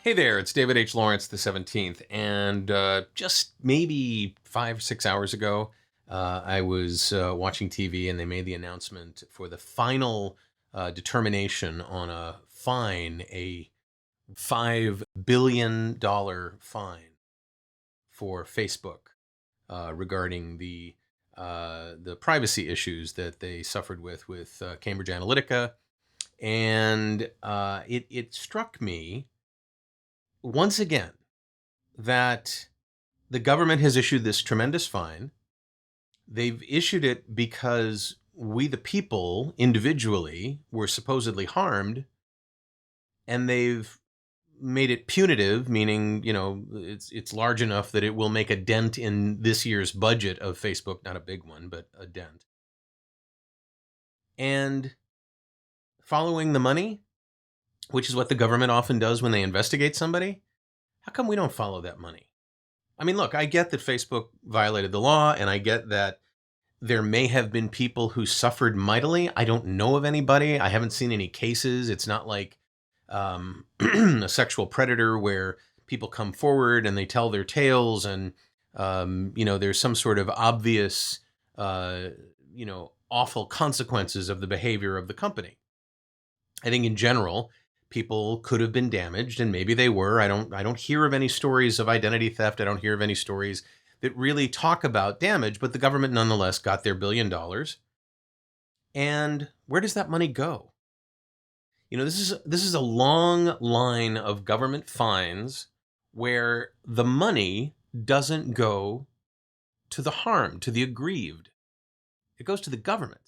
Hey there, it's David H. Lawrence, the 17th. And just maybe 5, 6 hours ago, I was watching TV and they made the announcement for the final determination on a fine, a $5 billion fine for Facebook regarding the privacy issues that they suffered with Cambridge Analytica. And it struck me once again that the government has issued this tremendous fine. They've issued it because we, the people, individually, were supposedly harmed, and they've made it punitive, meaning, it's large enough that it will make a dent in this year's budget of Facebook, not a big one, but a dent. And following the money, which is what the government often does when they investigate somebody, how come we don't follow that money? I mean, look, I get that Facebook violated the law, and I get that there may have been people who suffered mightily. I don't know of anybody. I haven't seen any cases. It's not like a sexual predator where people come forward and they tell their tales and, there's some sort of obvious, awful consequences of the behavior of the company. I think in general, people could have been damaged, and maybe they were. I don't hear of any stories of identity theft. I don't hear of any stories that really talk about damage, but the government nonetheless got their $1 billion. And where does that money go? This is a long line of government fines where the money doesn't go to the harmed, to the aggrieved. It goes to the government.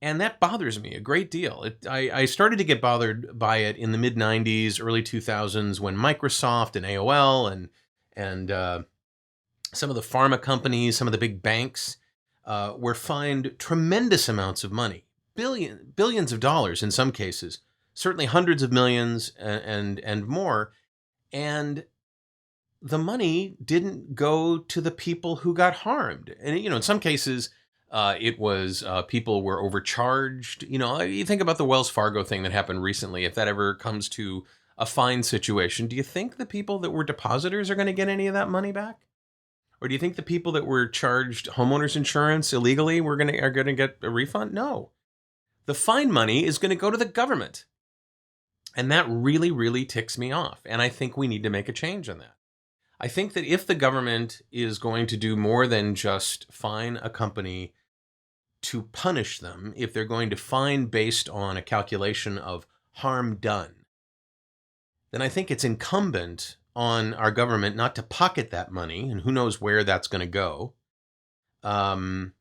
And that bothers me a great deal. I started to get bothered by it in the mid-90s, early 2000s, when Microsoft and AOL and some of the pharma companies, some of the big banks were fined tremendous amounts of money, billions of dollars in some cases, certainly hundreds of millions and more. And the money didn't go to the people who got harmed. And, in some cases, it was people were overcharged. You think about the Wells Fargo thing that happened recently. If that ever comes to a fine situation, do you think the people that were depositors are going to get any of that money back? Or do you think the people that were charged homeowners insurance illegally are going to get a refund? No. The fine money is going to go to the government. And that really, really ticks me off. And I think we need to make a change on that. I think that if the government is going to do more than just fine a company to punish them, if they're going to fine based on a calculation of harm done, then I think it's incumbent on our government not to pocket that money, and who knows where that's going to go. I've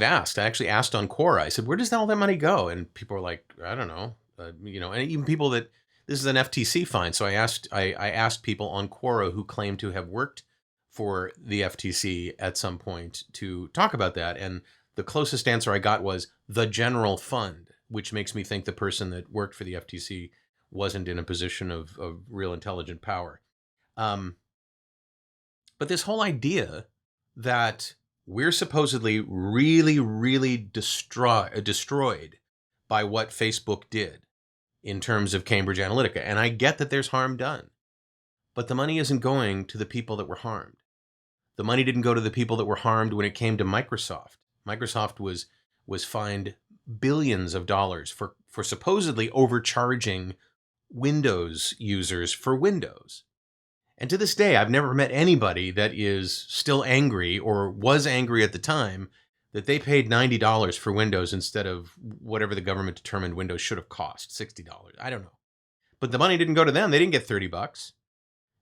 asked. I actually asked on Quora. I said, "Where does all that money go?" And people are like, "I don't know." And even people that this is an FTC fine. So I asked people on Quora who claim to have worked for the FTC at some point to talk about that, and the closest answer I got was the general fund, which makes me think the person that worked for the FTC wasn't in a position of real intelligent power. But this whole idea that we're supposedly really, really destroyed by what Facebook did in terms of Cambridge Analytica. And I get that there's harm done, but the money isn't going to the people that were harmed. The money didn't go to the people that were harmed when it came to Microsoft. Microsoft was fined billions of dollars for supposedly overcharging Windows users for Windows. And to this day, I've never met anybody that is still angry or was angry at the time that they paid $90 for Windows instead of whatever the government determined Windows should have cost, $60. I don't know. But the money didn't go to them. They didn't get $30.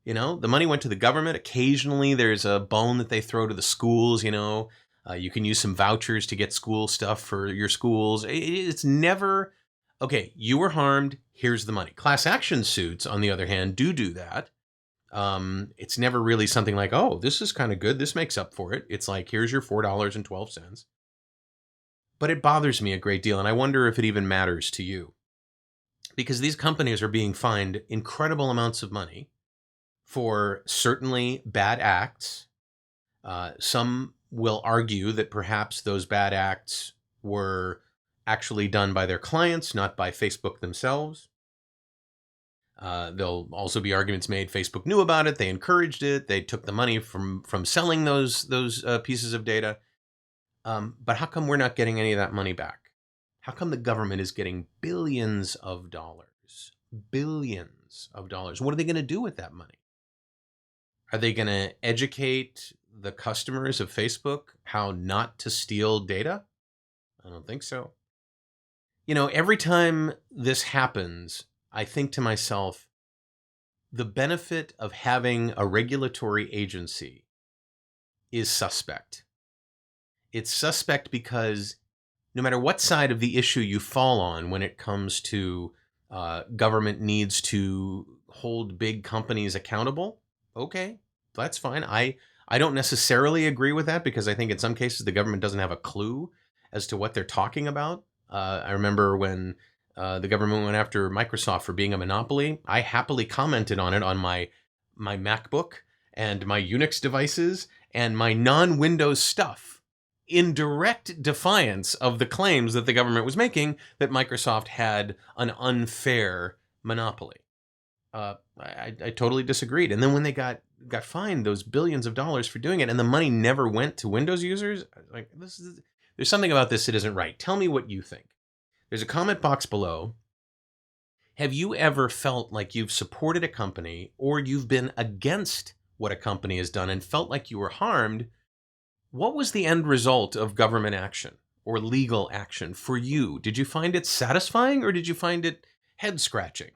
The money went to the government. Occasionally there's a bone that they throw to the schools. You can use some vouchers to get school stuff for your schools. It's never, okay, you were harmed, here's the money. Class action suits, on the other hand, do that. It's never really something like, oh, this is kind of good, this makes up for it. It's like, here's your $4.12. But it bothers me a great deal, and I wonder if it even matters to you. Because these companies are being fined incredible amounts of money for certainly bad acts. Some will argue that perhaps those bad acts were actually done by their clients, not by Facebook themselves. There'll also be arguments made. Facebook knew about it. They encouraged it. They took the money from selling those pieces of data. But how come we're not getting any of that money back? How come the government is getting billions of dollars? Billions of dollars. What are they going to do with that money? Are they going to educate the customers of Facebook how not to steal data? I don't think so. Every time this happens, I think to myself, the benefit of having a regulatory agency is suspect. It's suspect because no matter what side of the issue you fall on when it comes to government needs to hold big companies accountable, okay, that's fine. I don't necessarily agree with that because I think in some cases the government doesn't have a clue as to what they're talking about. I remember when the government went after Microsoft for being a monopoly, I happily commented on it on my MacBook and my Unix devices and my non-Windows stuff in direct defiance of the claims that the government was making that Microsoft had an unfair monopoly. I totally disagreed. And then when they got fined those billions of dollars for doing it, and the money never went to Windows users, like there's something about this that isn't right. Tell me what you think. There's a comment box below. Have you ever felt like you've supported a company or you've been against what a company has done and felt like you were harmed? What was the end result of government action or legal action for you? Did you find it satisfying or did you find it head scratching?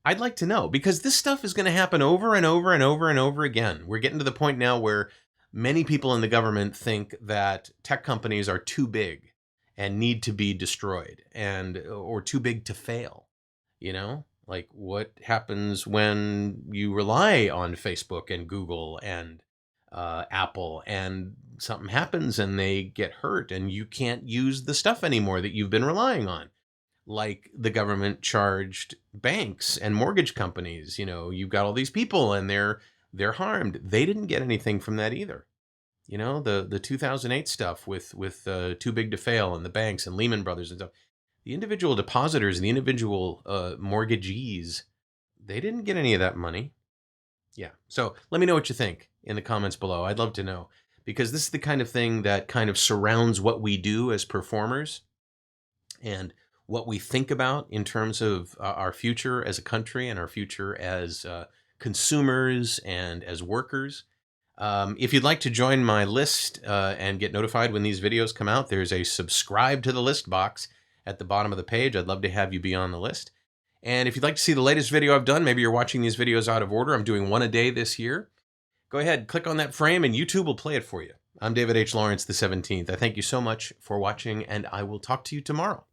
I'd like to know, because this stuff is going to happen over and over and over and over again. We're getting to the point now where many people in the government think that tech companies are too big and need to be destroyed or too big to fail. Like what happens when you rely on Facebook and Google and Apple and something happens and they get hurt and you can't use the stuff anymore that you've been relying on? Like the government charged banks and mortgage companies. You've got all these people and they're harmed. They didn't get anything from that either. The 2008 stuff with Too Big to Fail and the banks and Lehman Brothers and stuff. The individual depositors and the individual mortgagees, they didn't get any of that money. Yeah. So let me know what you think in the comments below. I'd love to know, because this is the kind of thing that kind of surrounds what we do as performers and what we think about in terms of our future as a country and our future as consumers and as workers. If you'd like to join my list and get notified when these videos come out, there's a subscribe to the list box at the bottom of the page. I'd love to have you be on the list. And if you'd like to see the latest video I've done, maybe you're watching these videos out of order. I'm doing one a day this year. Go ahead, click on that frame and YouTube will play it for you. I'm David H. Lawrence, the 17th. I thank you so much for watching, and I will talk to you tomorrow.